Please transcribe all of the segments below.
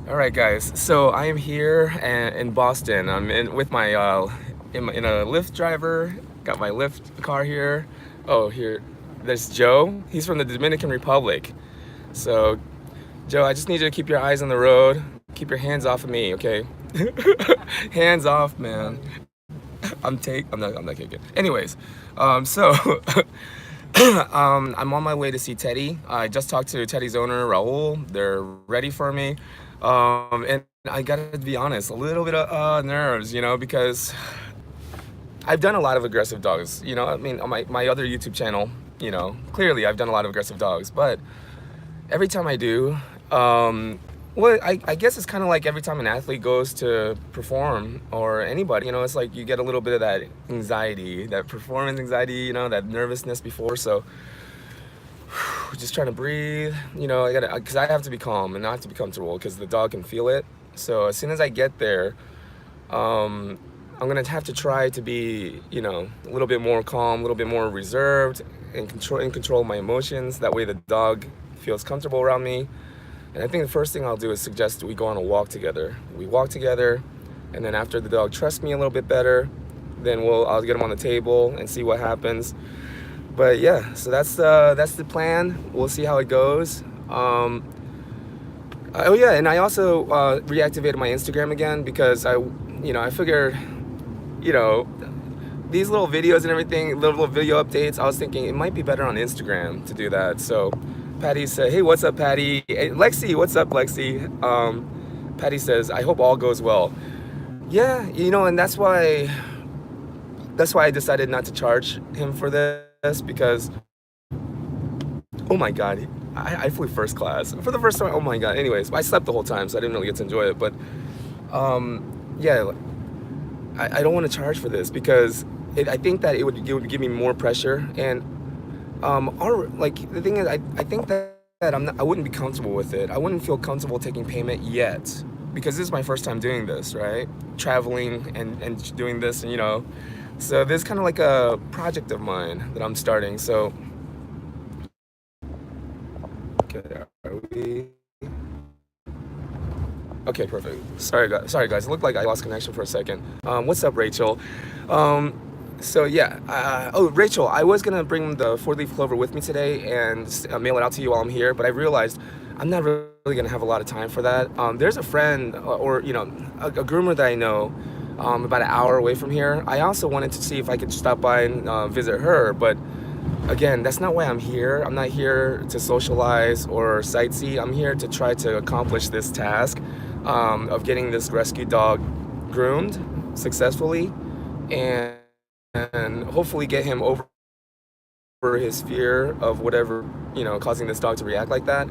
All right, guys. So I am here in Boston. I'm with my in a Lyft driver. Got my Lyft car here. Oh, here. There's Joe. He's from the Dominican Republic. So, Joe, I just need you to keep your eyes on the road. Keep your hands off of me, okay? Hands off, man. I'm not kicking. Anyways, so I'm on my way to see Teddy. I just talked to Teddy's owner, Raul. They're ready for me. And I gotta be honest, a little bit of nerves, because I've done a lot of aggressive dogs. I mean, on my other YouTube channel, clearly I've done a lot of aggressive dogs. But every time I do, well, I guess it's kind of like every time an athlete goes to perform, or anybody, it's like you get a little bit of that anxiety, that performance anxiety, that nervousness before. So just trying to breathe, because I have to be calm and not have to be comfortable because the dog can feel it. So as soon as I get there, I'm gonna have to try to be, a little bit more calm, a little bit more reserved, and control my emotions. That way the dog feels comfortable around me. And I think the first thing I'll do is suggest we go on a walk together. We walk together, and then after the dog trusts me a little bit better, then I'll get him on the table and see what happens. But yeah, so that's the plan. We'll see how it goes. Oh yeah, and I also reactivated my Instagram again because I figured, these little videos and everything, little video updates, I was thinking it might be better on Instagram to do that. So Patty said, hey, what's up, Patty? Hey, Lexi, what's up, Lexi? Patty says, I hope all goes well. Yeah, and that's why I decided not to charge him for this, because, oh my God, I flew first class for the first time. Oh my God. Anyways, I slept the whole time, so I didn't really get to enjoy it. But yeah, I don't want to charge for this because I think that it would give me more pressure. And the thing is, I think that I wouldn't be comfortable with it. I wouldn't feel comfortable taking payment yet because this is my first time doing this, right? Traveling and doing this, and so this is kind of like a project of mine that I'm starting. So, okay, are we? Okay, perfect. Sorry guys. It looked like I lost connection for a second. What's up, Rachel? So yeah. Oh, Rachel, I was gonna bring the 4-leaf clover with me today and mail it out to you while I'm here, but I realized I'm not really gonna have a lot of time for that. There's a friend, or a groomer that I know, about an hour away from here. I also wanted to see if I could stop by and visit her, but again, that's not why I'm here. I'm not here to socialize or sightsee. I'm here to try to accomplish this task of getting this rescue dog groomed successfully, and hopefully get him over his fear of whatever, causing this dog to react like that.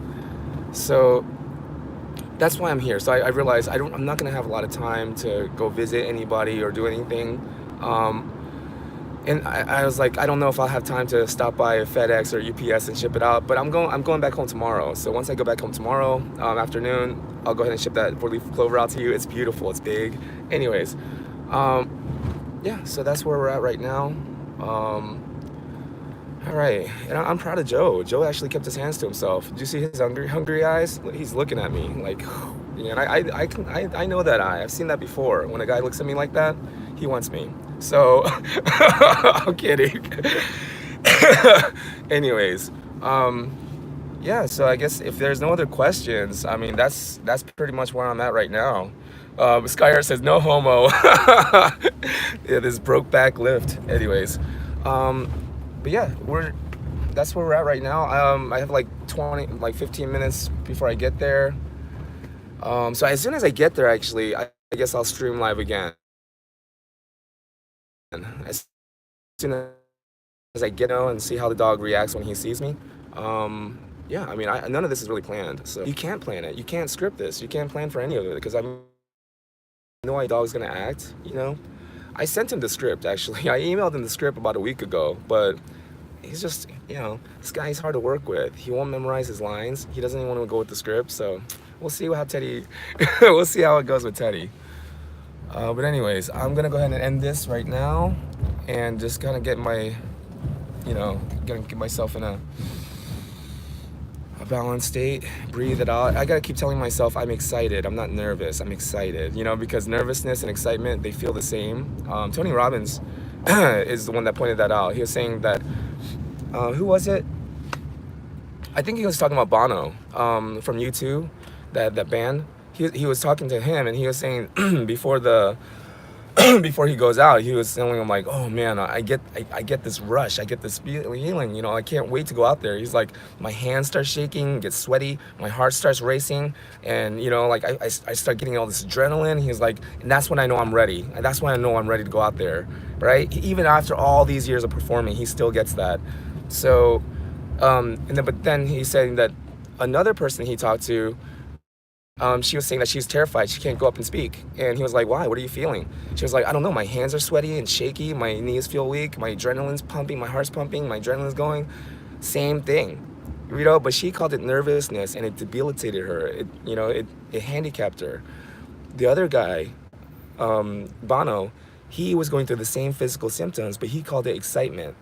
So that's why I'm here. So I realized I'm not gonna have a lot of time to go visit anybody or do anything. And I was like, I don't know if I'll have time to stop by FedEx or UPS and ship it out, but I'm going back home tomorrow. So once I go back home tomorrow afternoon, I'll go ahead and ship that 4-leaf clover out to you. It's beautiful. It's big. Anyways, yeah. So that's where we're at right now. All right, and I'm proud of Joe. Joe actually kept his hands to himself. Did you see his hungry eyes? He's looking at me like, and I know that eye. I've seen that before. When a guy looks at me like that, he wants me. So I'm kidding. Anyways, yeah. So I guess if there's no other questions, I mean that's pretty much where I'm at right now. Skyar says no homo. Yeah, this broke back Lyft. Anyways. But yeah, that's where we're at right now. I have like 15 minutes before I get there. So as soon as I get there, actually, I guess I'll stream live again. As soon as I get out and see how the dog reacts when he sees me. Yeah, I mean, none of this is really planned. So you can't plan it. You can't script this. You can't plan for any of it because I know how a dog's gonna act, I sent him the script, actually. I emailed him the script about a week ago, but he's just, this guy's hard to work with. He won't memorize his lines. He doesn't even want to go with the script, so we'll see how we'll see how it goes with Teddy. But anyways, I'm gonna go ahead and end this right now and just kind of get gonna get myself in a balanced state, breathe it out. I gotta keep telling myself I'm excited. I'm not nervous. I'm excited. You know, because nervousness and excitement, they feel the same. Tony Robbins is the one that pointed that out. He was saying that, who was it? I think he was talking about Bono from U2, that band. He was talking to him, and he was saying before the before he goes out, he was telling him like, "Oh man, I get this rush, I get this feeling, you know, I can't wait to go out there." He's like, "My hands start shaking, get sweaty, my heart starts racing, and you know, like I start getting all this adrenaline." He's like, "And that's when I know I'm ready. And that's when I know I'm ready to go out there." Right? Even after all these years of performing, he still gets that. So, but then he's saying that another person he talked to, she was saying that she's terrified. She can't go up and speak. And he was like, "Why? What are you feeling?" She was like, "I don't know. My hands are sweaty and shaky. My knees feel weak. My adrenaline's pumping. My heart's pumping. My adrenaline's going." Same thing, you know. But she called it nervousness, and it debilitated her. It handicapped her. The other guy, Bono, he was going through the same physical symptoms, but he called it excitement.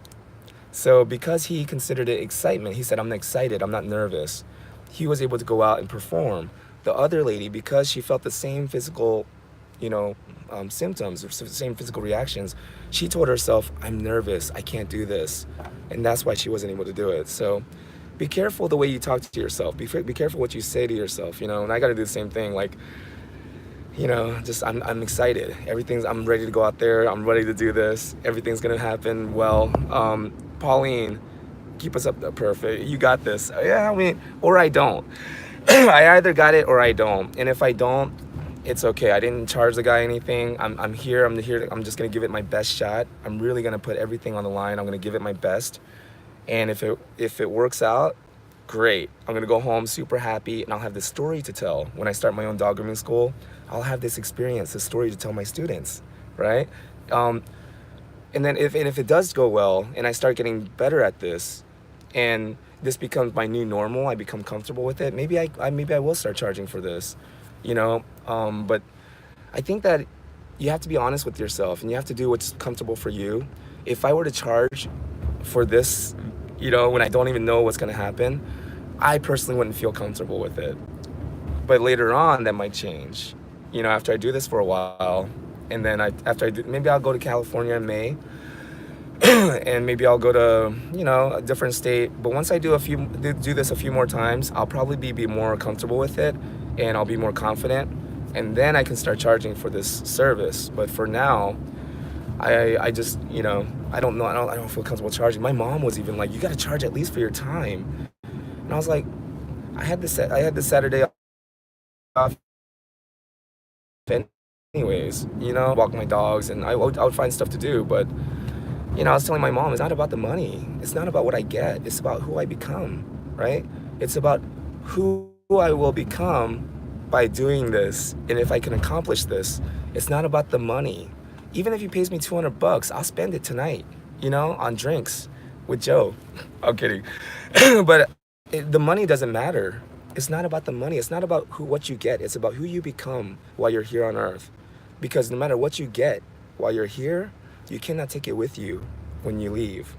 So because he considered it excitement, he said, "I'm excited. I'm not nervous." He was able to go out and perform. The other lady, because she felt the same physical, symptoms or same physical reactions, she told herself, "I'm nervous, I can't do this." And that's why she wasn't able to do it. So be careful the way you talk to yourself. Be careful what you say to yourself, and I got to do the same thing. Like, just I'm excited. I'm ready to go out there. I'm ready to do this. Everything's going to happen well. Pauline, keep us up perfect. You got this. Yeah, or I don't. I either got it or I don't. And if I don't, it's okay. I didn't charge the guy anything. I'm here. I'm just gonna give it my best shot. I'm really gonna put everything on the line. I'm gonna give it my best. And if it works out, great. I'm gonna go home super happy, and I'll have this story to tell. When I start my own dog grooming school, I'll have this experience, this story to tell my students, right? And then if it does go well, and I start getting better at this, and this becomes my new normal, I become comfortable with it, maybe I will start charging for this, but I think that you have to be honest with yourself, and you have to do what's comfortable for you. If I were to charge for this, when I don't even know what's going to happen, I personally wouldn't feel comfortable with it. But later on, that might change, after I do this for a while, and then maybe I'll go to California in May. And maybe I'll go to, a different state. But once I do this a few more times, I'll probably be more comfortable with it, and I'll be more confident, and then I can start charging for this service. But for now, I just, I don't know. I don't feel comfortable charging. My mom was even like, "You got to charge at least for your time." And I was like, I had this Saturday off anyways, walk my dogs, and I would find stuff to do. But I was telling my mom, it's not about the money. It's not about what I get. It's about who I become, right? It's about who I will become by doing this. And if I can accomplish this, it's not about the money. Even if he pays me $200, I'll spend it tonight, on drinks with Joe. I'm kidding. But the money doesn't matter. It's not about the money. It's not about what you get. It's about who you become while you're here on earth. Because no matter what you get while you're here, you cannot take it with you when you leave.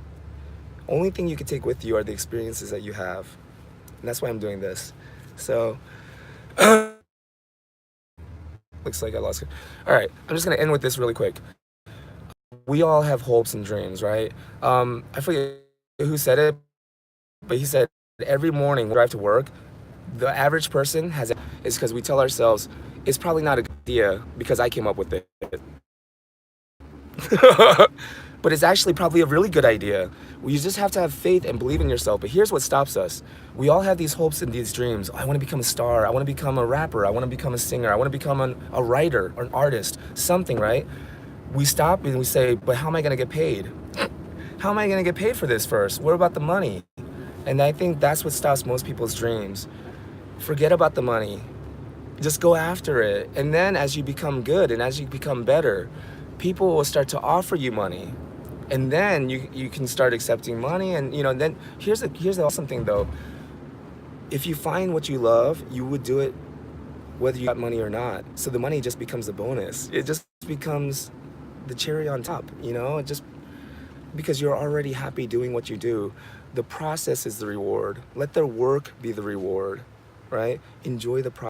Only thing you can take with you are the experiences that you have. And that's why I'm doing this. So, looks like I lost it. All right, I'm just gonna end with this really quick. We all have hopes and dreams, right? I forget who said it, but he said every morning when we drive to work, the average person has it. It's because we tell ourselves, it's probably not a good idea because I came up with it. But it's actually probably a really good idea. You just have to have faith and believe in yourself. But here's what stops us. We all have these hopes and these dreams. I want to become a star. I want to become a rapper. I want to become a singer. I want to become a writer or an artist, something, right? We stop and we say, but how am I going to get paid? How am I going to get paid for this first? What about the money? And I think that's what stops most people's dreams. Forget about the money. Just go after it. And then as you become good and as you become better, people will start to offer you money. And then you can start accepting money. And then here's the awesome thing though. If you find what you love, you would do it whether you got money or not. So the money just becomes a bonus. It just becomes the cherry on top, because you're already happy doing what you do. The process is the reward. Let the work be the reward, right? Enjoy the process.